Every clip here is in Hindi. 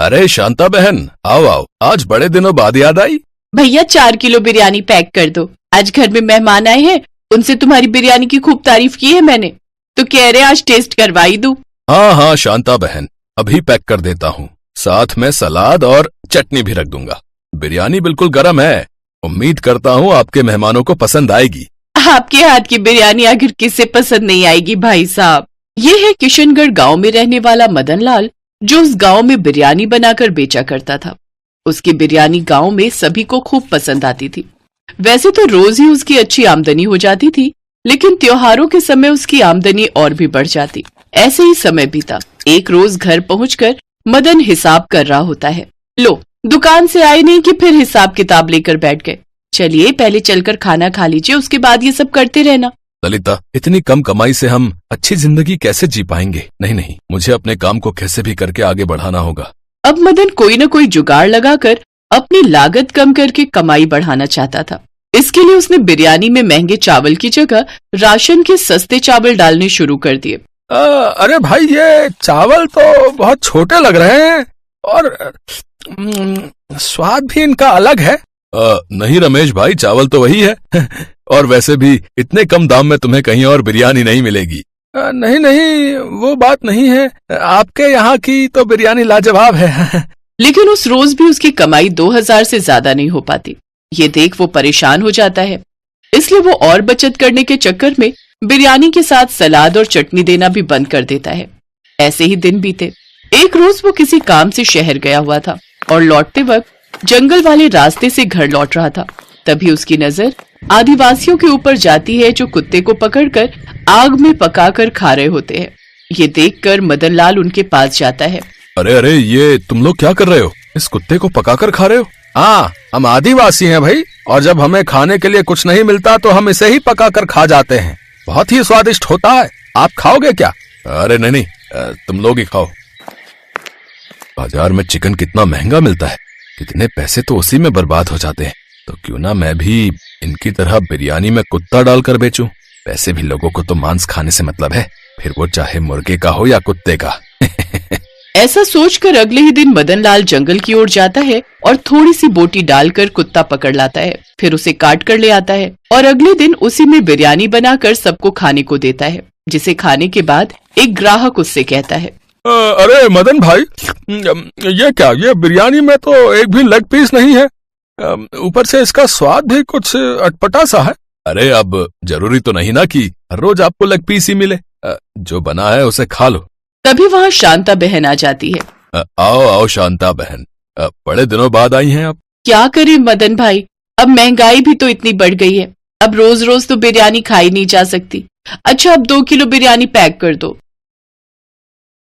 अरे शांता बहन, आओ आओ, आज बड़े दिनों बाद याद आई। भैया 4 किलो बिरयानी पैक कर दो, आज घर में मेहमान आए हैं, उनसे तुम्हारी बिरयानी की खूब तारीफ की है मैंने, तो कह रहे आज टेस्ट करवा ही दूं। हाँ हाँ शांता बहन, अभी पैक कर देता हूँ, साथ में सलाद और चटनी भी रख दूंगा। बिरयानी बिल्कुल गर्म है, उम्मीद करता हूँ आपके मेहमानों को पसंद आएगी। आपके हाथ की बिरयानी आखिर किसे पसंद नहीं आएगी भाई साहब। ये है किशनगढ़ गांव में रहने वाला मदन लाल, जो उस गांव में बिरयानी बनाकर बेचा करता था। उसकी बिरयानी गांव में सभी को खूब पसंद आती थी। वैसे तो रोज ही उसकी अच्छी आमदनी हो जाती थी, लेकिन त्योहारों के समय उसकी आमदनी और भी बढ़ जाती। ऐसे ही समय बीता। एक रोज घर पहुंचकर मदन हिसाब कर रहा होता है। लो, दुकान से आए नहीं कि फिर हिसाब किताब लेकर बैठ गए। चलिए पहले चलकर खाना खा लीजिए, उसके बाद ये सब करते रहना। ललिता, इतनी कम कमाई से हम अच्छी जिंदगी कैसे जी पाएंगे? नहीं नहीं, मुझे अपने काम को कैसे भी करके आगे बढ़ाना होगा। अब मदन कोई न कोई जुगाड़ लगाकर अपनी लागत कम करके कमाई बढ़ाना चाहता था। इसके लिए उसने बिरयानी में महंगे चावल की जगह राशन के सस्ते चावल डालने शुरू कर दिए। अरे भाई, ये चावल तो बहुत छोटे लग रहे हैं और स्वाद भी इनका अलग है। नहीं रमेश भाई, चावल तो वही है और वैसे भी इतने कम दाम में तुम्हें कहीं और बिरयानी नहीं मिलेगी। नहीं नहीं, वो बात नहीं है, आपके यहाँ की तो बिरयानी लाजवाब है। लेकिन उस रोज भी उसकी कमाई 2000 से ज्यादा नहीं हो पाती। ये देख वो परेशान हो जाता है, इसलिए वो और बचत करने के चक्कर में बिरयानी के साथ सलाद और चटनी देना भी बंद कर देता है। ऐसे ही दिन बीते। एक रोज वो किसी काम से शहर गया हुआ था और लौटते वक्त जंगल वाले रास्ते से घर लौट रहा था। तभी उसकी नजर आदिवासियों के ऊपर जाती है, जो कुत्ते को पकड़कर आग में पकाकर खा रहे होते हैं। ये देखकर मदन लाल उनके पास जाता है। अरे अरे, ये तुम लोग क्या कर रहे हो? इस कुत्ते को पकाकर खा रहे हो? हाँ, हम आदिवासी हैं भाई, और जब हमें खाने के लिए कुछ नहीं मिलता तो हम इसे ही पकाकर खा जाते हैं। बहुत ही स्वादिष्ट होता है, आप खाओगे क्या? अरे नहीं नहीं, तुम लोग ही खाओ। बाजार में चिकन कितना महंगा मिलता है, कितने पैसे तो उसी में बर्बाद हो जाते हैं। तो क्यों ना मैं भी इनकी तरह बिरयानी में कुत्ता डालकर बेचूं। वैसे भी लोगों को तो मांस खाने से मतलब है, फिर वो चाहे मुर्गे का हो या कुत्ते का। ऐसा सोचकर अगले ही दिन मदन लाल जंगल की ओर जाता है और थोड़ी सी बोटी डालकर कुत्ता पकड़ लाता है। फिर उसे काट कर ले आता है और अगले दिन उसी में बिरयानी बनाकर सबको खाने को देता है, जिसे खाने के बाद एक ग्राहक उससे कहता है, अरे मदन भाई, ये क्या, ये बिरयानी में तो एक भी लेग पीस नहीं है, ऊपर से इसका स्वाद भी कुछ अटपटा सा है। अरे अब जरूरी तो नहीं ना कि हर रोज आपको लेग पीस ही मिले, जो बना है उसे खा लो। तभी वहाँ शांता बहन आ जाती है। आओ आओ शांता बहन, बड़े दिनों बाद आई हैं आप। क्या करें मदन भाई, अब महंगाई भी तो इतनी बढ़ गई है, अब रोज रोज तो बिरयानी खाई नहीं जा सकती। अच्छा, अब 2 किलो बिरयानी पैक कर दो।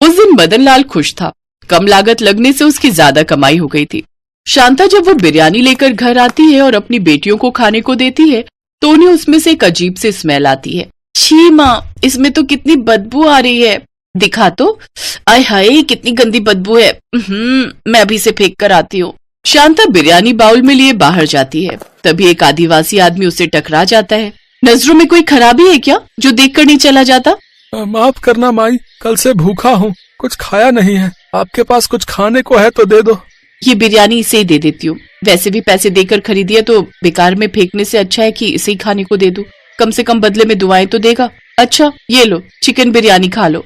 उस दिन मदन लाल खुश था, कम लागत लगने से उसकी ज्यादा कमाई हो गई थी। शांता जब वो बिरयानी लेकर घर आती है और अपनी बेटियों को खाने को देती है, तो उन्हें उसमें से एक अजीब सी स्मेल आती है। छी माँ, इसमें तो कितनी बदबू आ रही है, दिखा तो, आय हाय कितनी गंदी बदबू है। मैं अभी से फेंक कर आती हूँ। शांता बिरयानी बाउल में लिए बाहर जाती है। तभी एक आदिवासी आदमी उससे टकरा जाता है। नजरों में कोई खराबी है क्या, जो देखकर नहीं चला जाता? माफ करना माई, कल से भूखा हूँ, कुछ खाया नहीं है, आपके पास कुछ खाने को है तो दे दो। ये बिरयानी इसे ही दे देती हूँ, वैसे भी पैसे देकर खरीदी है तो बेकार में फेंकने से अच्छा है कि इसे ही खाने को दे दूं, कम से कम बदले में दुआएं तो देगा। अच्छा ये लो, चिकन बिरयानी खा लो।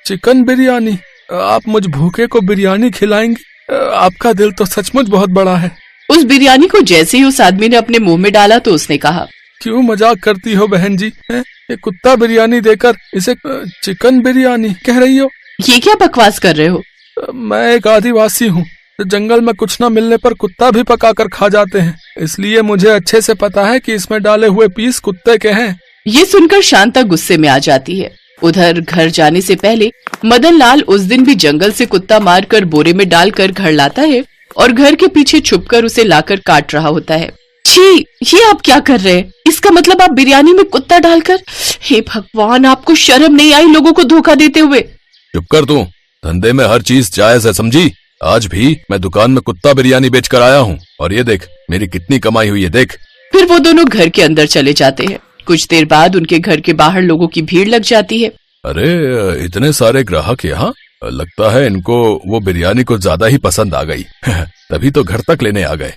चिकन बिरयानी? आप मुझ भूखे को बिरयानी खिलाएंगी? आपका दिल तो सचमुच बहुत बड़ा है। उस बिरयानी को जैसे ही उस आदमी ने अपने मुंह में डाला तो उसने कहा, क्यों मजाक करती हो बहन जी? ये कुत्ता बिरयानी देकर इसे चिकन बिरयानी कह रही हो? ये क्या बकवास कर रहे हो? मैं एक आदिवासी हूँ, जंगल में कुछ न मिलने पर कुत्ता भी पकाकर खा जाते हैं, इसलिए मुझे अच्छे से पता है कि इसमें डाले हुए पीस कुत्ते के हैं। ये सुनकर शांता गुस्से में आ जाती है। उधर घर जाने से पहले मदन लाल उस दिन भी जंगल से कुत्ता मारकर बोरे में डालकर घर लाता है और घर के पीछे छुपकर उसे लाकर काट रहा होता है। छी, ये आप क्या कर रहे हैं? इसका मतलब आप बिरयानी में कुत्ता डालकर? हे भगवान, आपको शर्म नहीं आई लोगों को धोखा देते हुए? चुप कर तू, धंधे में हर चीज जायज है, समझी? आज भी मैं दुकान में कुत्ता बिरयानी बेचकर आया हूँ और ये देख मेरी कितनी कमाई हुई है, देख। फिर वो दोनों घर के अंदर चले जाते हैं। कुछ देर बाद उनके घर के बाहर लोगों की भीड़ लग जाती है। अरे इतने सारे ग्राहक यहाँ, लगता है इनको वो बिरयानी कुछ ज्यादा ही पसंद आ गई। तभी तो घर तक लेने आ गए।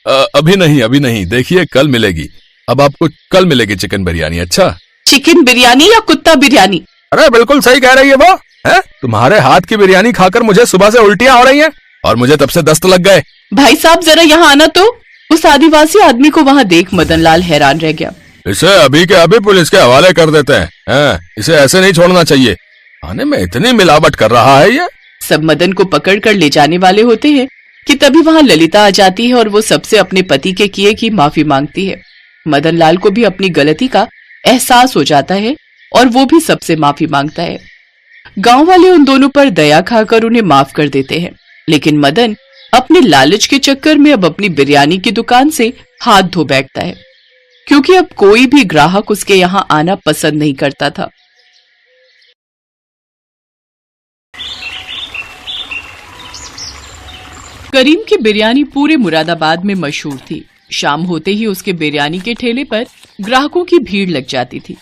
अभी नहीं, देखिए कल मिलेगी। अब आपको कल मिलेगी चिकन बिरयानी। अच्छा, चिकन बिरयानी या कुत्ता बिरयानी? अरे बिल्कुल सही कह रही है वो। है तुम्हारे हाथ की बिरयानी खाकर मुझे सुबह से उल्टियां हो रही हैं। और मुझे तब से दस्त लग गए। भाई साहब जरा यहाँ आना तो। उस आदिवासी आदमी को वहाँ देख मदनलाल हैरान रह गया। इसे अभी के अभी पुलिस के हवाले कर देते हैं। इसे ऐसे नहीं छोड़ना चाहिए। खाने में इतनी मिलावट कर रहा है ये। सब मदन को पकड़ कर ले जाने वाले होते हैं कि तभी वहाँ ललिता आ जाती है और वो सबसे अपने पति के किए की माफी मांगती है। मदनलाल को भी अपनी गलती का एहसास हो जाता है और वो भी सबसे माफी मांगता है। गांव वाले उन दोनों पर दया खाकर उन्हें माफ कर देते हैं, लेकिन मदन अपने लालच के चक्कर में अब अपनी बिरयानी की दुकान से हाथ धो बैठता है, क्योंकि अब कोई भी ग्राहक उसके यहाँ आना पसंद नहीं करता था। करीम की बिरयानी पूरे मुरादाबाद में मशहूर थी। शाम होते ही उसके बिरयानी के ठेले पर ग्राहकों की भीड़ लग जाती थी।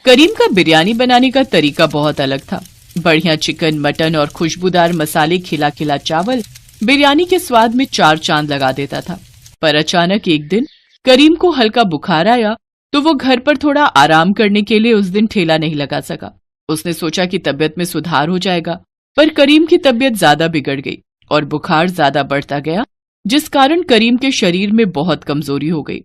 करीम का बिरयानी बनाने का तरीका बहुत अलग था। बढ़िया चिकन, मटन और खुशबूदार मसाले, खिला खिला चावल बिरयानी के स्वाद में चार चांद लगा देता था। पर अचानक एक दिन करीम को हल्का बुखार आया तो वो घर पर थोड़ा आराम करने के लिए उस दिन ठेला नहीं लगा सका। उसने सोचा कि तबीयत में सुधार हो जाएगा, पर करीम की तबीयत ज्यादा बिगड़ गई और बुखार ज्यादा बढ़ता गया, जिस कारण करीम के शरीर में बहुत कमजोरी हो गई।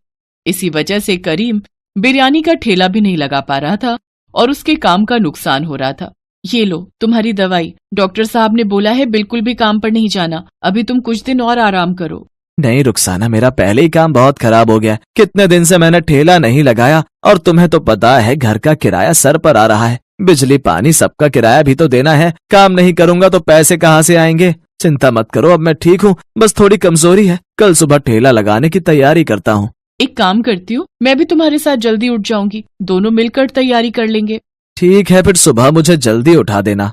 इसी वजह से करीम बिरयानी का ठेला भी नहीं लगा पा रहा था और उसके काम का नुकसान हो रहा था। ये लो तुम्हारी दवाई, डॉक्टर साहब ने बोला है बिल्कुल भी काम पर नहीं जाना, अभी तुम कुछ दिन और आराम करो। नहीं रुखसाना, मेरा पहले ही काम बहुत खराब हो गया। कितने दिन से मैंने ठेला नहीं लगाया और तुम्हें तो पता है घर का किराया सर पर आ रहा है। बिजली पानी सबका किराया भी तो देना है। काम नहीं करूंगा तो पैसे कहाँ से आएंगे। चिंता मत करो, अब मैं ठीक हूँ, बस थोड़ी कमजोरी है। कल सुबह ठेला लगाने की तैयारी करता हूँ। एक काम करती हूँ, मैं भी तुम्हारे साथ जल्दी उठ जाऊंगी, दोनों मिलकर तैयारी कर लेंगे। ठीक है, फिर सुबह मुझे जल्दी उठा देना।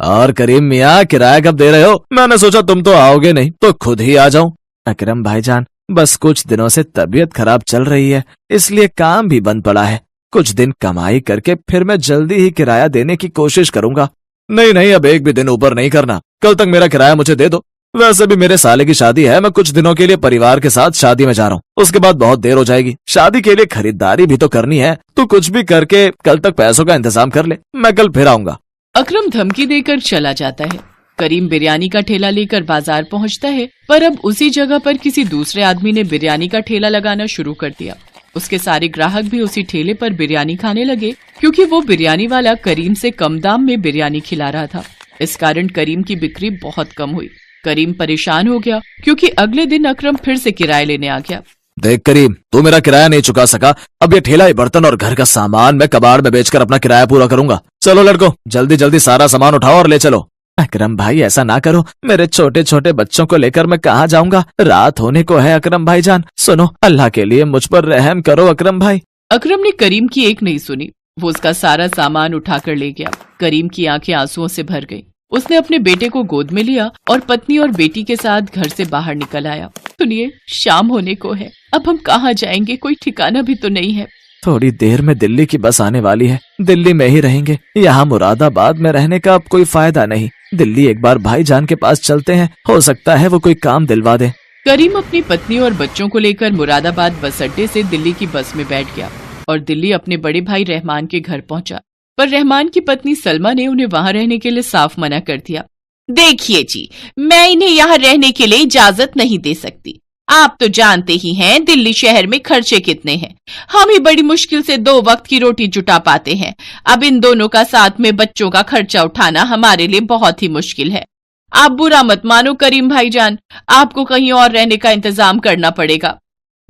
और करीम मियाँ, किराया कब दे रहे हो? मैंने सोचा तुम तो आओगे नहीं तो खुद ही आ जाऊं। अकरम भाईजान, बस कुछ दिनों से तबीयत खराब चल रही है, इसलिए काम भी बंद पड़ा है। कुछ दिन कमाई करके फिर मैं जल्दी ही किराया देने की कोशिश करूंगा। नहीं, अब एक भी दिन ऊपर नहीं करना। कल तक मेरा किराया मुझे दे दो। वैसे भी मेरे साले की शादी है, मैं कुछ दिनों के लिए परिवार के साथ शादी में जा रहा हूँ, उसके बाद बहुत देर हो जाएगी। शादी के लिए खरीदारी भी तो करनी है। तू कुछ भी करके कल तक पैसों का इंतजाम कर ले, मैं कल फिर आऊंगा। अकरम धमकी देकर चला जाता है। करीम बिरयानी का ठेला लेकर बाजार पहुंचता है, पर अब उसी जगह पर किसी दूसरे आदमी ने बिरयानी का ठेला लगाना शुरू कर दिया। उसके सारे ग्राहक भी उसी ठेले पर बिरयानी खाने लगे, क्योंकि वो बिरयानी वाला करीम से कम दाम में बिरयानी खिला रहा था। इस कारण करीम की बिक्री बहुत कम हुई। करीम परेशान हो गया, क्योंकि अगले दिन अकरम फिर से किराया लेने आ गया। देख करीम, तू मेरा किराया नहीं चुका सका, अब ये ठेला, बर्तन और घर का सामान मैं कबाड़ में बेचकर अपना किराया पूरा करूंगा। चलो लड़को, जल्दी जल्दी सारा सामान उठाओ और ले चलो। अकरम भाई, ऐसा ना करो, मेरे छोटे छोटे बच्चों को लेकर मैं कहाँ जाऊंगा? रात होने को है। अकरम भाईजान सुनो, अल्लाह के लिए मुझ पर रहम करो अकरम भाई। अकरम ने करीम की एक नहीं सुनी, वो उसका सारा सामान उठाकर ले गया। करीम की आंखें आंसुओं से भर गईं। उसने अपने बेटे को गोद में लिया और पत्नी और बेटी के साथ घर से बाहर निकल आया। सुनिए, शाम होने को है, अब हम कहाँ जाएंगे? कोई ठिकाना भी तो नहीं है। थोड़ी देर में दिल्ली की बस आने वाली है, दिल्ली में ही रहेंगे। यहाँ मुरादाबाद में रहने का अब कोई फायदा नहीं। दिल्ली एक बार भाईजान के पास चलते हैं, हो सकता है वो कोई काम दिलवा दे। करीम अपनी पत्नी और बच्चों को लेकर मुरादाबाद बस अड्डे से दिल्ली की बस में बैठ गया और दिल्ली अपने बड़े भाई रहमान के घर पहुंचा। पर रहमान की पत्नी सलमा ने उन्हें वहां रहने के लिए साफ मना कर दिया। देखिए जी, मैं इन्हें यहाँ रहने के लिए इजाजत नहीं दे सकती। आप तो जानते ही हैं दिल्ली शहर में खर्चे कितने हैं। हम ही बड़ी मुश्किल से 2 वक्त की रोटी जुटा पाते हैं। अब इन दोनों का साथ में बच्चों का खर्चा उठाना हमारे लिए बहुत ही मुश्किल है। आप बुरा मत मानो करीम भाईजान, आपको कहीं और रहने का इंतजाम करना पड़ेगा।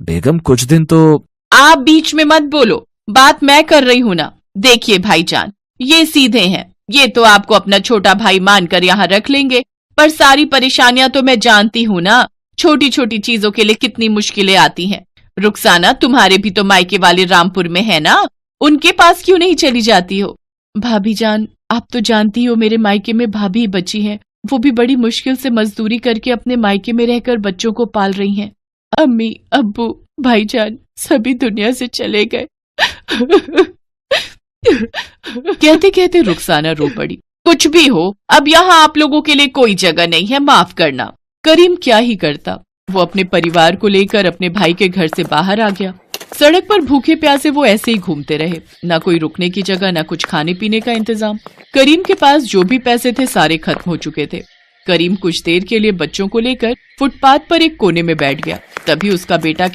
बेगम, कुछ दिन तो। आप बीच में मत बोलो, बात मैं कर रही हूँ ना। देखिए भाईजान, ये सीधे हैं, ये तो आपको अपना छोटा भाई मानकर यहाँ रख लेंगे, पर सारी परेशानियां तो मैं जानती हूँ ना। छोटी छोटी चीजों के लिए कितनी मुश्किलें आती हैं। रुखसाना, तुम्हारे भी तो मायके वाले रामपुर में है ना, उनके पास क्यों नहीं चली जाती हो? भाभी जान, आप तो जानती हो मेरे मायके में भाभी ही बची हैं, वो भी बड़ी मुश्किल से मजदूरी करके अपने मायके में रहकर बच्चों को पाल रही हैं। अम्मी, अब्बू, भाईजान सभी दुनिया से चले गए। कहते कहते रुखसाना रो पड़ी। कुछ भी हो, अब यहाँ आप लोगों के लिए कोई जगह नहीं है, माफ करना। करीम क्या ही करता, वो अपने परिवार को लेकर अपने भाई के घर से बाहर आ गया। सड़क पर भूखे प्यासे वो ऐसे ही घूमते रहे, ना कोई रुकने की जगह, ना कुछ खाने पीने का इंतजाम। करीम के पास जो भी पैसे थे सारे खत्म हो चुके थे। करीम कुछ देर के लिए बच्चों को लेकर फुटपाथ पर एक कोने में बैठ गया। तभी उसका बेटा